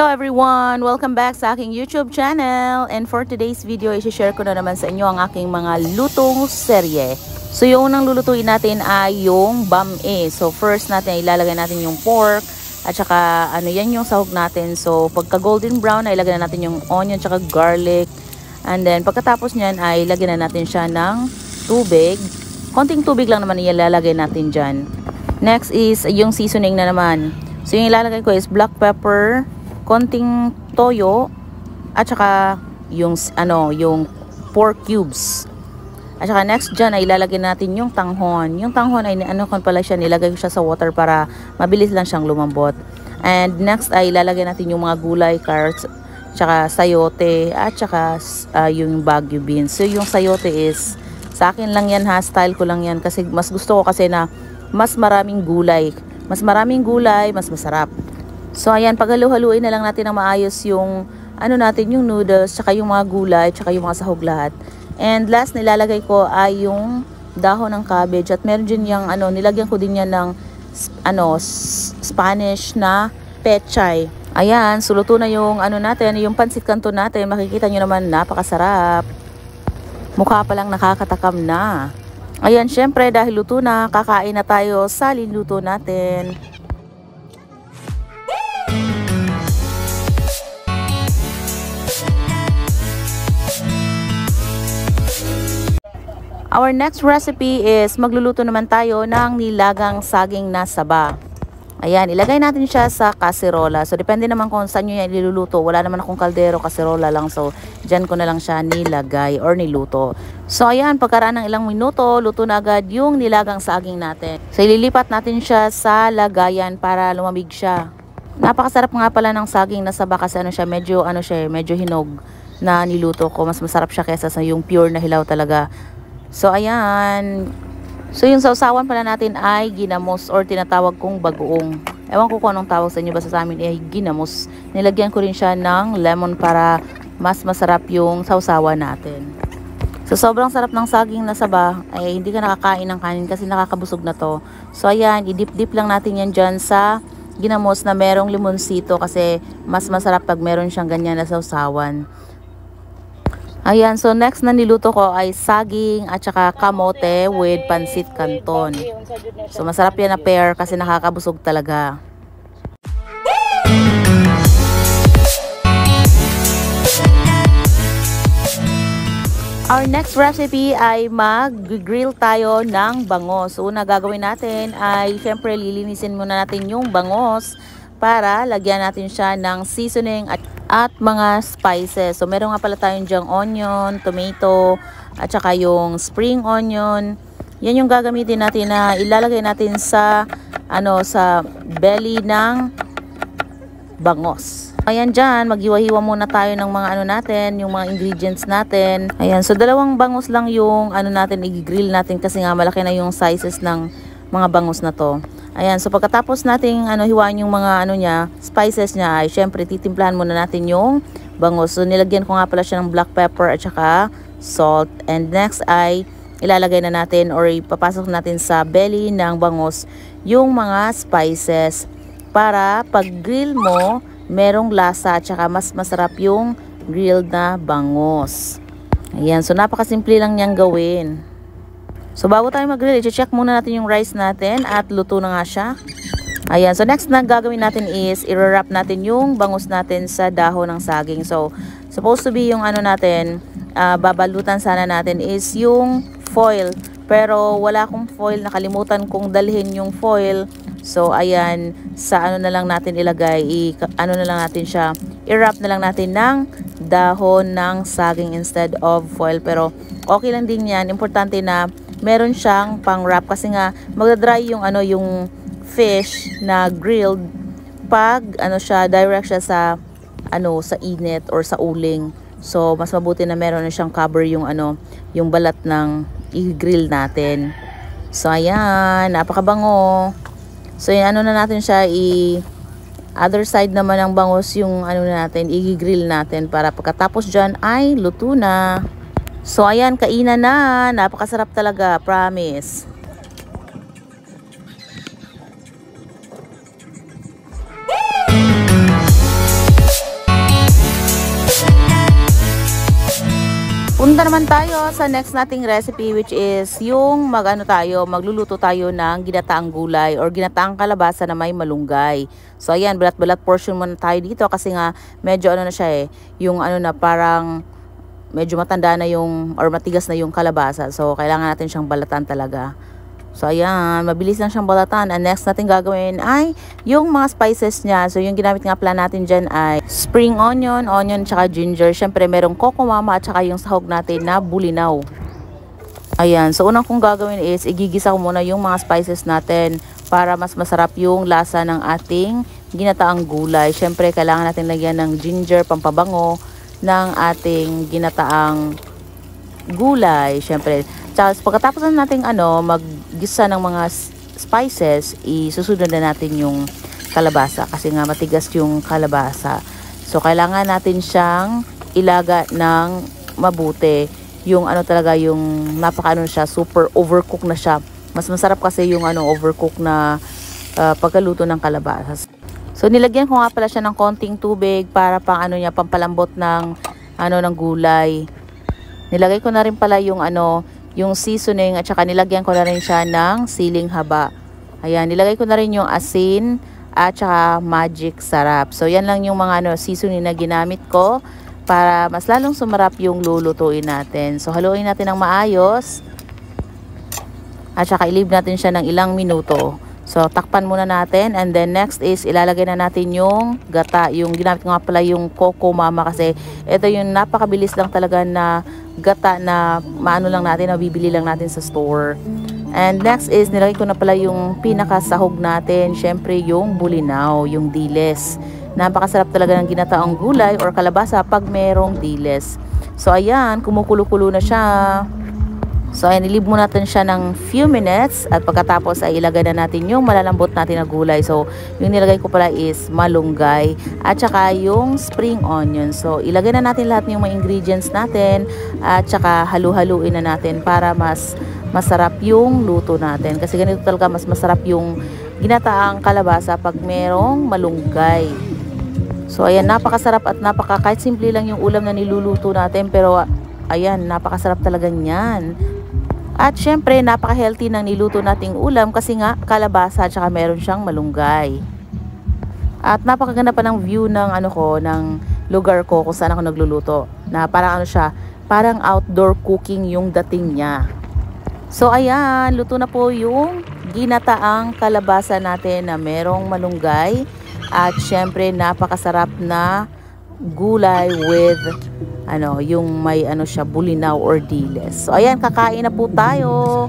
Hello everyone! Welcome back sa aking YouTube channel. And for today's video, i-share ko na naman sa inyo ang aking mga lutong serye. So yung unang lulutuin natin ay yung bam-e. So first natin, ilalagay natin yung pork. At saka ano yan yung sahog natin. So pagka golden brown, ay ilagay na natin yung onion at saka garlic. And then pagkatapos nyan, ay ilagay na natin siya ng tubig. Konting tubig lang naman ilalagay natin dyan. Next is yung seasoning na naman. So yung ilalagay ko is black pepper, konting toyo, at saka yung pork cubes. At saka next dyan ay ilalagay natin yung tanghon. Yung tanghon ay pala siya, nilagay ko siya sa water para mabilis lang siyang lumambot. And next ay ilalagay natin yung mga gulay, carrots, tsaka sayote, at saka yung bagu beans. So yung sayote is, sa akin lang yan ha, style ko lang yan. Kasi mas gusto ko kasi na mas maraming gulay. Mas maraming gulay, mas masarap. So ayan, paghalu-haluin na lang natin ng maayos yung yung noodles, tsaka yung mga gulay, tsaka yung mga sahog lahat. And last nilalagay ko ay yung dahon ng cabbage, at meron din yung nilagyan ko din yan ng Spanish na pechay. Ayan, suluto na yung yung pansit canton natin. Makikita nyo naman, napakasarap. Mukha pa lang nakakatakam na. Ayan, syempre dahil luto na, kakain na tayo sa linluto natin. Our next recipe is magluluto naman tayo ng nilagang saging na saba. Ayan, ilagay natin siya sa kaserola. So, depende naman kung saan nyo yan iluluto. Wala naman akong kaldero, kaserola lang. So, dyan ko na lang siya nilagay or niluto. So, ayan, pagkaraan ng ilang minuto, luto na agad yung nilagang saging natin. So, ililipat natin siya sa lagayan para lumamig siya. Napakasarap nga pala ng saging na saba kasi medyo hinog na niluto ko. Mas masarap siya kaysa sa yung pure na hilaw talaga. So, ayan. So, yung sausawan pala natin ay ginamos or tinatawag kong bagoong. Ewan ko kung anong tawag sa inyo, basta sa amin ay ginamos. Nilagyan ko rin siya ng lemon para mas masarap yung sausawan natin. So, sobrang sarap ng saging na saba. Ay, hindi ka nakakain ng kanin kasi nakakabusog na to. So, ayan, idip-dip lang natin yan dyan sa ginamos na merong limonsito kasi mas masarap pag meron siyang ganyan na sausawan. Ayan, so next na niluto ko ay saging at saka kamote with pansit canton. So masarap yan na pair kasi nakakabusog talaga. Our next recipe ay mag-grill tayo ng bangos. So una gagawin natin ay syempre lilinisin muna natin yung bangos para lagyan natin siya ng seasoning at mga spices. So meron nga pala tayong dyang onion, tomato, at saka yung spring onion. Yan yung gagamitin natin na ilalagay natin sa sa belly ng bangos. Ayan dyan, maghiwa-hiwa muna tayo ng mga natin, yung mga ingredients natin. Ayan, so dalawang bangos lang yung natin, i-grill natin kasi nga malaki na yung sizes ng mga bangos na to. Ayan, so pagkatapos nating hiwain yung mga spices niya, ay syempre titimplahan muna natin yung bangos. So nilagyan ko nga pala siya ng black pepper at saka salt. And next ay ilalagay na natin or ipapasok natin sa belly ng bangos yung mga spices para pag grill mo, merong lasa at saka mas masarap yung grilled na bangos. Ayan, so napakasimple lang niyang gawin. So bago tayo mag-grill, i-check muna natin yung rice natin at luto na nga siya. Ayan, so next na gagawin natin is i-wrap natin yung bangus natin sa dahon ng saging. So supposed to be yung babalutan sana natin is yung foil. Pero wala akong foil, nakalimutan kong dalhin yung foil. So ayan, sa na lang natin ilagay, na lang natin siya, i-wrap na lang natin ng dahon ng saging instead of foil. Pero okay lang din yan, importante na meron siyang pang-wrap kasi nga magdadry yung yung fish na grilled pag direct siya sa sa init or sa uling. So mas mabuti na meron na siyang cover yung yung balat ng i-grill natin. So ayan, napakabango. So yan na natin siya, other side naman ng bangus yung natin, i-grill natin para pagkatapos dyan ay luto na. So ayan, kainan na. Napakasarap talaga, promise. Punta naman tayo sa next nating recipe, which is yung magluluto tayo ng ginataang gulay or ginataang kalabasa na may malunggay. So ayan, balat-balat portion muna tayo dito kasi nga medyo ano na siya yung ano na parang medyo matanda na yung or matigas na yung kalabasa. So kailangan natin siyang balatan talaga. So ayan, mabilis lang siyang balatan. And next natin gagawin ay yung mga spices niya. So yung ginamit nga pala natin dyan ay spring onion, tsaka ginger. Syempre merong coco mama at saka yung sahog natin na bulinaw. Ayan, so unang kong gagawin is igigisa ko muna yung mga spices natin para mas masarap yung lasa ng ating ginataang gulay. Syempre kailangan natin lagyan ng ginger, pampabango ng ating ginataang gulay. Syempre, pagkatapos na natin maggisa ng mga spices, isusunod na natin yung kalabasa kasi nga matigas yung kalabasa. So kailangan natin siyang ilaga ng mabuti. Yung talaga yung siya, super overcook na siya. Mas masarap kasi yung overcook na pagkaluto ng kalabasa. So nilagyan ko nga pala siya ng konting tubig para pampalambot ng ng gulay. Nilagay ko na rin pala yung yung seasoning at saka nilagyan ko na rin siya ng siling haba. Ayan, nilagay ko na rin yung asin at saka magic sarap. So yan lang yung mga seasoning na ginamit ko para mas lalong sumarap yung lulutuin natin. So haluin natin ng maayos at saka i-leave natin siya ng ilang minuto. So takpan muna natin and then next is ilalagay na natin yung gata. Yung ginamit ko nga pala yung coco mama kasi ito yung napakabilis lang talaga na gata na mabibili lang natin sa store. And next is nilagay ko na pala yung pinakasahog natin, syempre yung bulinaw, yung diles. Napakasarap talaga ng ginataang gulay or kalabasa pag merong diles. So ayan, kumukulo-kulo na siya. So ayan, i-leave muna natin siya ng few minutes at pagkatapos ay ilagay na natin yung malalambot natin na gulay. So yung nilagay ko pala is malunggay at saka yung spring onion. So ilagay na natin lahat ng mga ingredients natin at saka halu-haluin na natin para mas masarap yung luto natin. Kasi ganito talaga mas masarap yung ginataang kalabasa pag merong malunggay. So ayan, napakasarap at kahit simple lang yung ulam na niluluto natin pero ayan, napakasarap talaga niyan. At syempre, napaka-healthy ng niluto nating ulam kasi nga kalabasa at saka meron siyang malunggay. At napakaganda pa ng view ng ng lugar ko kung saan ako nagluluto. Na parang parang outdoor cooking yung dating niya. So ayan, luto na po yung ginataang kalabasa natin na merong malunggay. At syempre, napakasarap na gulay with yung may siya, bulinaw or diles. So ayan, kakain na po tayo.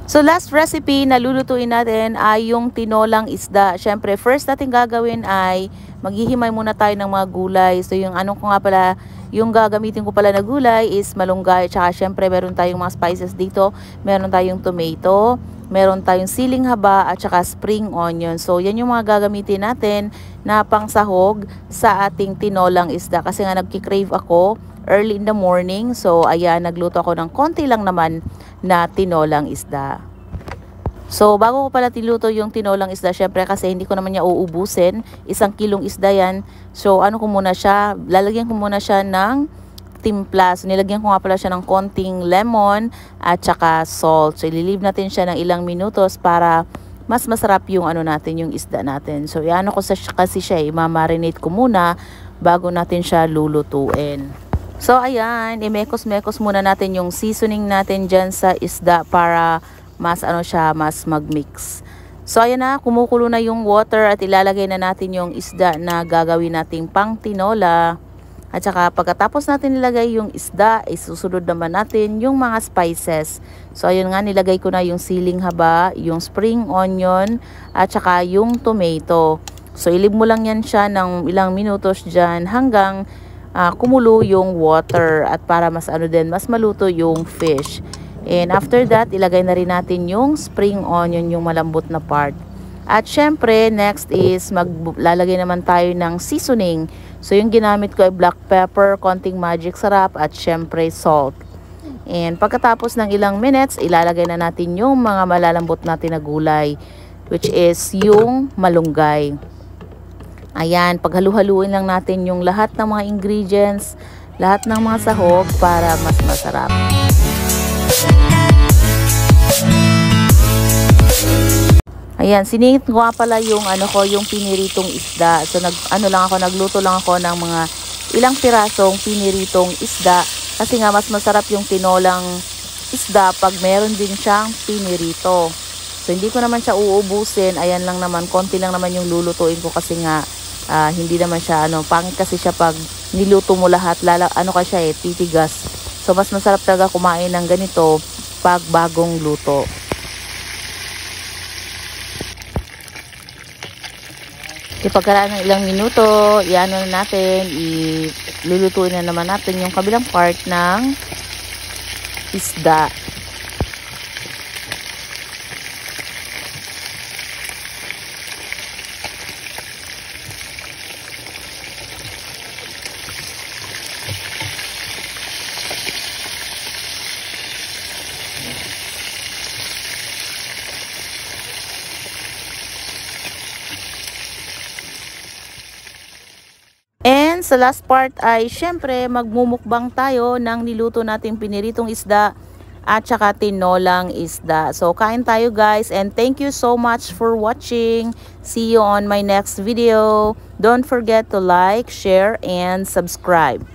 So last recipe na lulutuin natin ay yung tinolang isda. Syempre, first natin gagawin ay maghihimay muna tayo ng mga gulay. So yung yung gagamitin ko pala na gulay is malunggay. Tsaka syempre meron tayong mga spices dito. Meron tayong tomato, meron tayong siling haba at saka spring onion. So yan yung mga gagamitin natin na pangsahog sa ating tinolang isda. Kasi nga nagki-crave ako early in the morning. So ayan, nagluto ako ng konti lang naman na tinolang isda. So bago ko pala tiluto yung tinolang isda, syempre kasi hindi ko naman niya uubusin, 1 kilong isda yan. So ko muna siya, lalagyan ko muna siya ng timpla. So nilagyan ko nga pala siya ng konting lemon at saka salt. So ililive natin siya ng ilang minutos para mas masarap yung natin, yung isda natin. So ko kasi siya, i-marinate ko muna bago natin siya lulutuin. So ayan, imekos-mekos muna natin yung seasoning natin dyan sa isda para mas mas mag-mix. So ayan na, kumukulo na yung water at ilalagay na natin yung isda na gagawin nating pang tinola. At saka pagkatapos natin nilagay yung isda, isusunod naman natin yung mga spices. So ayun nga, nilagay ko na yung siling haba, yung spring onion at saka yung tomato. So ilib mo lang yan siya ng ilang minutos dyan hanggang kumulo yung water at para mas mas maluto yung fish. And after that, ilagay na rin natin yung spring onion, yung malambot na part. At syempre, next is maglalagay naman tayo ng seasoning. So yung ginamit ko ay black pepper, konting magic sarap at syempre salt. And pagkatapos ng ilang minutes, ilalagay na natin yung mga malalambot natin na gulay, which is yung malunggay. Ayan, paghalu-haluin lang natin yung lahat ng mga ingredients, lahat ng mga sahog para mas masarap. Ayan, siningit ko pala yung yung piniritong isda. So nagluto lang ako ng mga ilang pirasong piniritong isda kasi nga mas masarap yung tinolang isda pag meron din siyang pinirito. So hindi ko naman siya uubusin. Ayan lang naman, konti lang naman yung lulutuin ko kasi nga hindi naman siya pangit kasi siya pag niluto mo lahat, titigas. So mas masarap talaga kumain ng ganito pag bagong luto. Pagkaraan ng ilang minuto, iano na natin, ilulutuin na naman natin yung kabilang part ng isda. And sa last part ay syempre magmumukbang tayo ng niluto nating piniritong isda at saka tinolang isda. So kain tayo guys, and thank you so much for watching. See you on my next video. Don't forget to like, share, and subscribe.